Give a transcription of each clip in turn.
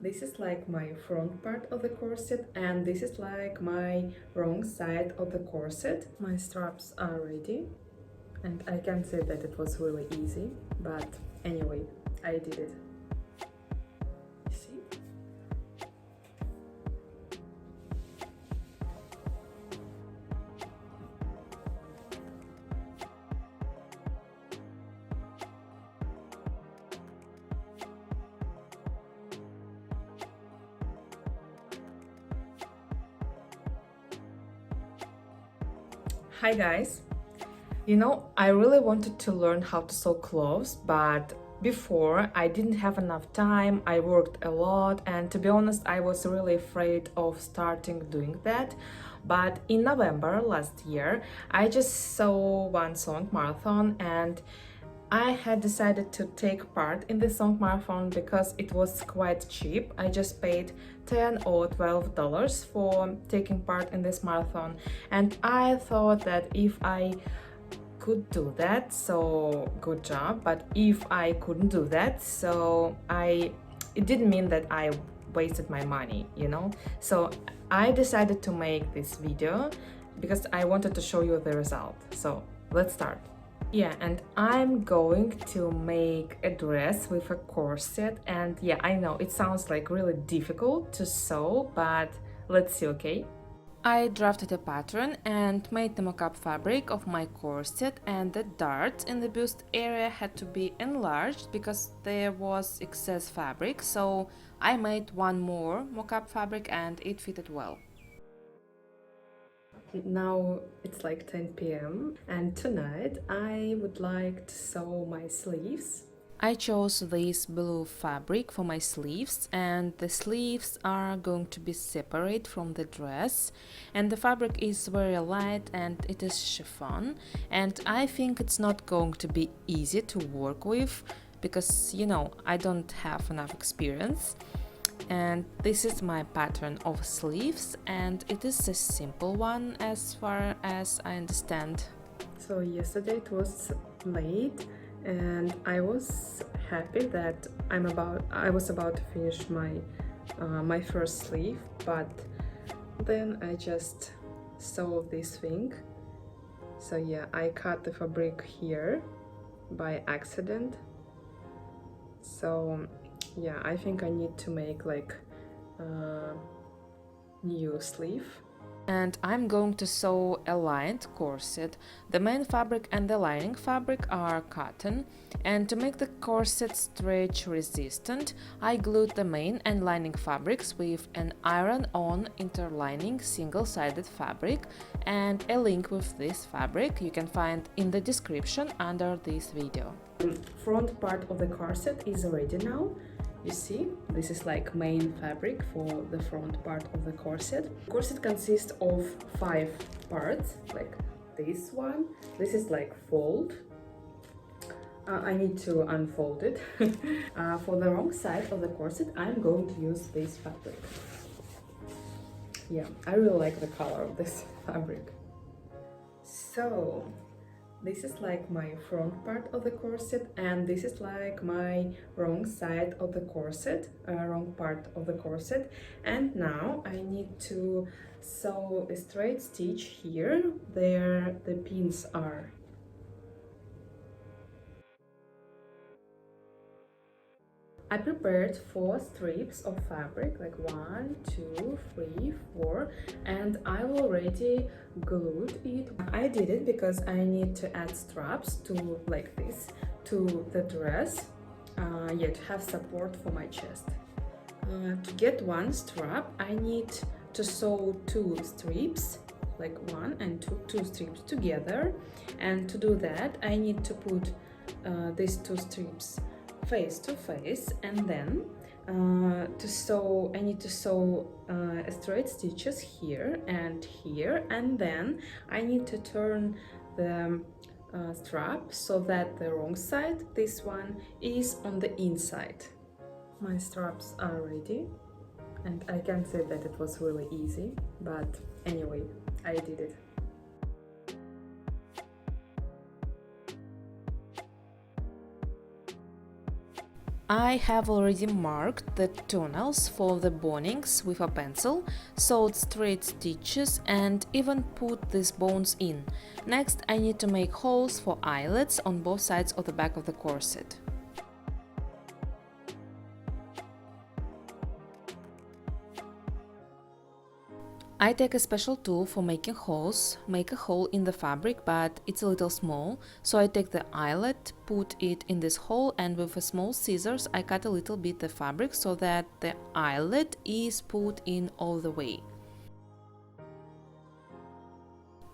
This is like my front part of the corset, and this is like my wrong side of the corset. My straps are ready, and I can say that it was really easy, but anyway, I did it. See? Hi guys! I really wanted to learn how to sew clothes, but before I didn't have enough time, I worked a lot, and to be honest, I was really afraid of starting doing that. But in November last year, I just saw one sewing marathon, and I had decided to take part in the sewing marathon because it was quite cheap. I just paid $10 or $12 for taking part in this marathon, and I thought that if I could do that, so good job. But if I couldn't do that, it didn't mean that I wasted my money. So I decided to make this video because I wanted to show you the result. So let's start. Yeah, and I'm going to make a dress with a corset, and yeah, I know it sounds like really difficult to sew, but let's see, okay? I drafted a pattern and made the mock-up fabric of my corset, and the darts in the bust area had to be enlarged because there was excess fabric, so I made one more mock-up fabric and it fitted well. Now it's like 10 p.m. and tonight I would like to sew my sleeves. I chose this blue fabric for my sleeves, and the sleeves are going to be separate from the dress, and the fabric is very light and it is chiffon, and I think it's not going to be easy to work with because I don't have enough experience. And this is my pattern of sleeves, and it is a simple one as far as I understand. So yesterday it was late, and I was happy that I was about to finish my first sleeve, but then I just saw this thing. So yeah, I cut the fabric here by accident. So yeah, I think I need to make like a new sleeve. And I'm going to sew a lined corset. The main fabric and the lining fabric are cotton, and to make the corset stretch resistant, I glued the main and lining fabrics with an iron-on interlining single-sided fabric, and a link with this fabric you can find in the description under this video. The front part of the corset is ready now. You see, this is like main fabric for the front part of the corset. The corset consists of 5 parts, like this one. This is like fold. I need to unfold it. For the wrong side of the corset, I'm going to use this fabric. Yeah, I really like the color of this fabric. So this is like my front part of the corset, and this is like my wrong side of the corset, wrong part of the corset. And now I need to sew a straight stitch here where the pins are. I prepared 4 strips of fabric, like 1, 2, 3, 4, and I already glued it. I did it because I need to add straps to, like this, to the dress, yet have support for my chest. To get one strap, I need to sew 2 strips, like 1 and 2 strips together, and to do that I need to put these 2 strips face to face, and then I need to sew straight stitches here, and then I need to turn the strap so that the wrong side, this one, is on the inside. My straps are ready, and I can say that it was really easy, but anyway, I did it. I have already marked the tunnels for the bonnings with a pencil, sewed straight stitches and even put these bones in. Next, I need to make holes for eyelets on both sides of the back of the corset. I take a special tool for making holes, make a hole in the fabric, but it's a little small, so I take the eyelet, put it in this hole, and with a small scissors I cut a little bit the fabric so that the eyelet is put in all the way.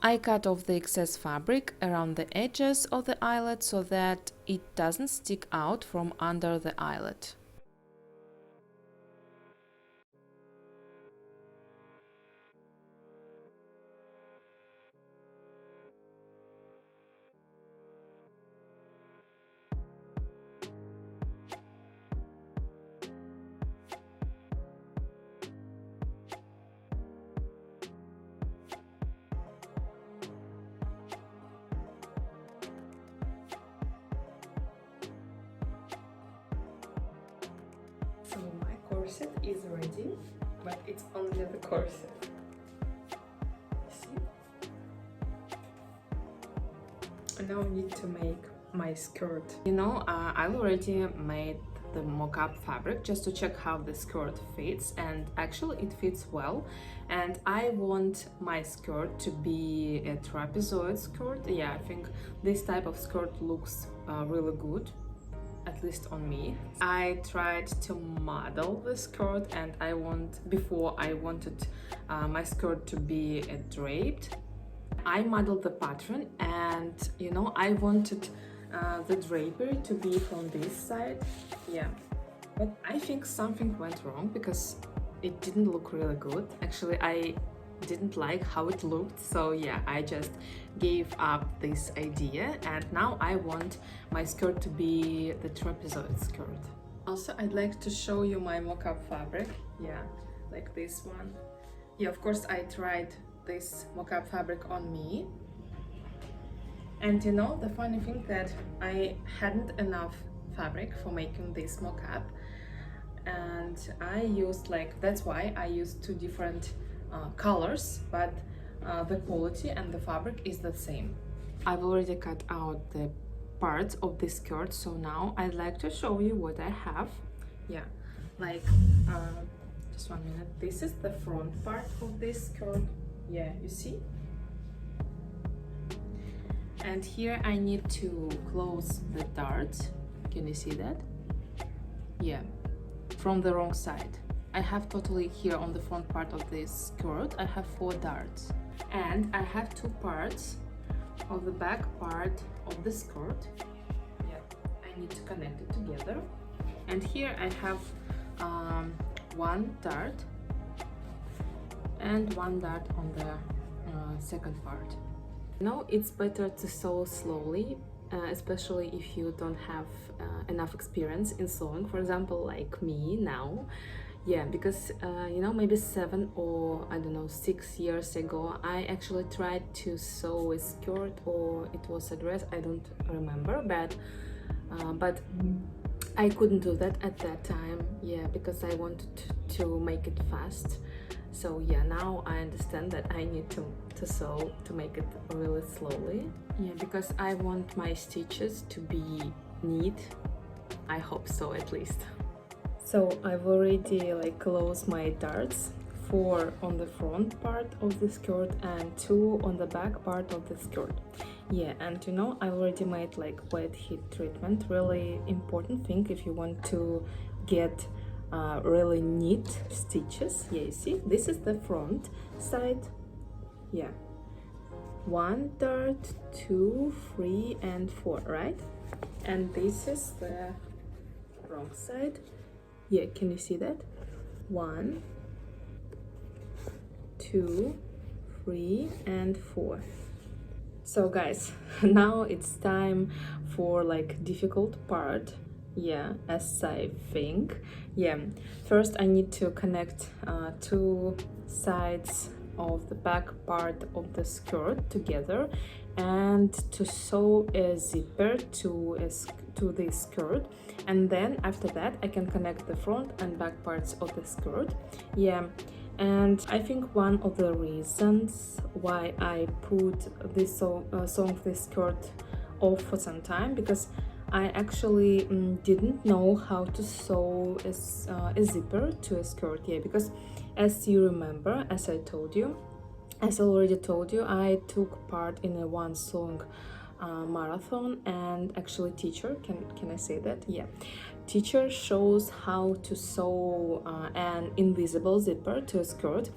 I cut off the excess fabric around the edges of the eyelet so that it doesn't stick out from under the eyelet. So my corset is ready, but it's only the corset. See? And now I need to make my skirt. You know, I already made the mock-up fabric just to check how the skirt fits, and actually it fits well. And I want my skirt to be a trapezoid skirt. Yeah, I think this type of skirt looks really good, at least on me. I tried to model the skirt, and before I wanted my skirt to be draped. I modeled the pattern, and you know, I wanted the drapery to be from this side. Yeah, but I think something went wrong because it didn't look really good. Actually, I didn't like how it looked, so yeah, I just gave up this idea, and now I want my skirt to be the trapezoid skirt. Also, I'd like to show you my mock-up fabric. Yeah, like this one. Yeah, of course I tried this mock-up fabric on me, and you know, the funny thing that I hadn't enough fabric for making this mock-up, and I used that's why I used two different colors, but the quality and the fabric is the same. I've already cut out the parts of this skirt, so now I'd like to show you what I have. Yeah, just 1 minute. This is the front part of this skirt. Yeah, you see? And here I need to close the darts. Can you see that? Yeah, from the wrong side. I have totally here on the front part of this skirt, I have 4 darts. And I have 2 parts of the back part of the skirt. Yeah, I need to connect it together. And here I have 1 dart and 1 dart on the second part. Now it's better to sew slowly, especially if you don't have enough experience in sewing, for example, like me now. Yeah, because you know, maybe 7 or I don't know 6 years ago I actually tried to sew a skirt, or it was a dress, I don't remember, but I couldn't do that at that time. Yeah, because I wanted to make it fast. So yeah, now I understand that I need to sew to make it really slowly. Yeah, because I want my stitches to be neat. I hope so, at least. So I've already closed my darts, 4 on the front part of the skirt and 2 on the back part of the skirt. Yeah, and you know, I already made wet heat treatment, really important thing if you want to get really neat stitches. Yeah, you see, this is the front side. Yeah, 1 dart, 2, 3 and 4, right? And this is the wrong side. Yeah, can you see that? 1, 2, 3 and 4. So guys, now it's time for difficult part. Yeah, as I think. Yeah, first I need to connect 2 sides of the back part of the skirt together and to sew a zipper to the skirt, and then after that I can connect the front and back parts of the skirt. Yeah, and I think one of the reasons why I put this sew of this skirt off for some time, because I actually didn't know how to sew a zipper to a skirt. Yeah, because as you remember, as I already told you, I took part in a one sewing marathon, and actually teacher, can I say that? Yeah, teacher shows how to sew an invisible zipper to a skirt,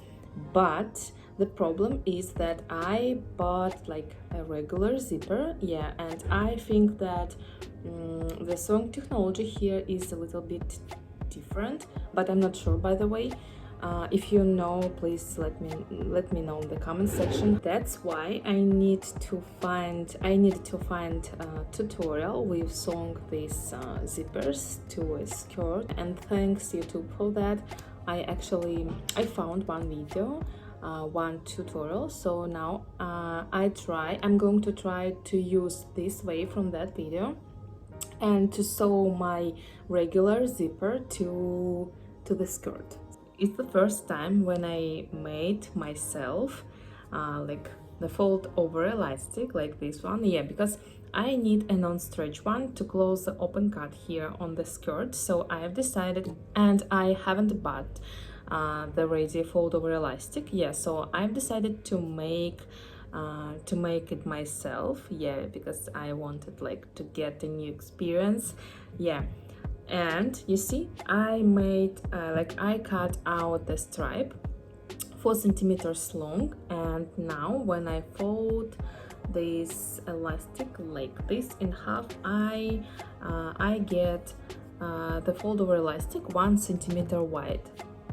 but the problem is that I bought like a regular zipper. Yeah, and I think that the sewing technology here is a little bit different, but I'm not sure, by the way. If you know, please let me know in the comment section. That's why I needed to find a tutorial with sewing these zippers to a skirt, and thanks YouTube for that. I found one video, one tutorial. So now I'm going to try to use this way from that video and to sew my regular zipper to the skirt. It's the first time when I made myself like the fold over elastic like this one. Yeah, because I need a non-stretch one to close the open cut here on the skirt. So I have decided, and I haven't bought the ready fold over elastic. Yeah, so I've decided to make it myself. Yeah, because I wanted like to get a new experience. Yeah, and you see, I made I cut out the stripe 4 centimeters long, and now when I fold this elastic like this in half, I get the fold over elastic 1 centimeter wide.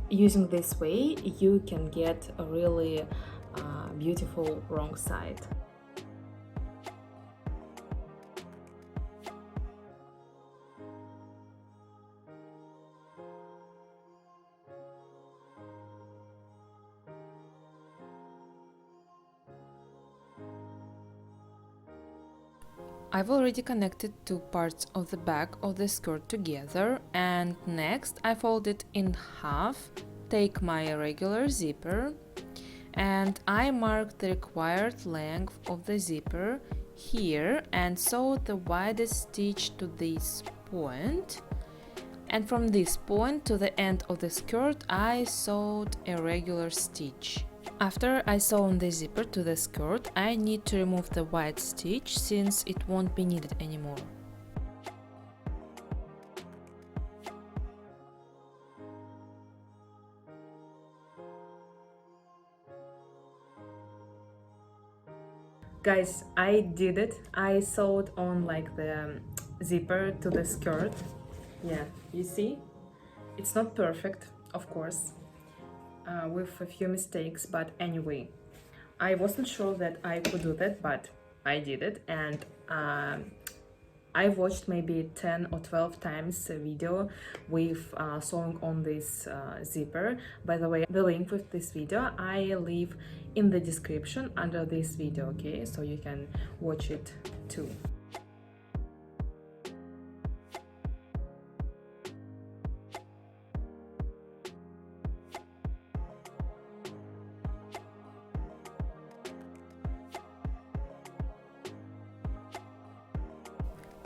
Using this way you can get a really beautiful wrong side. I've already connected two parts of the back of the skirt together, and next I fold it in half, take my regular zipper, and I mark the required length of the zipper here and sew the widest stitch to this point, and from this point to the end of the skirt I sewed a regular stitch. After I sewn the zipper to the skirt, I need to remove the wide stitch since it won't be needed anymore. Guys, I did it. I sewed on like the zipper to the skirt. Yeah, you see? It's not perfect, of course, with a few mistakes, but anyway, I wasn't sure that I could do that, but I did it, and I watched maybe 10 or 12 times a video with sewing on this zipper. By the way, the link with this video I leave in the description under this video, okay? So you can watch it too.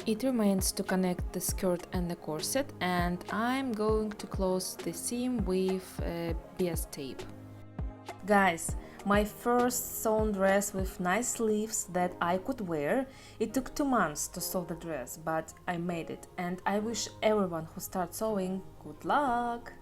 It remains to connect the skirt and the corset, and I'm going to close the seam with BS tape. Guys, my first sewn dress with nice sleeves that I could wear. It took 2 months to sew the dress, but I made it, and I wish everyone who starts sewing good luck!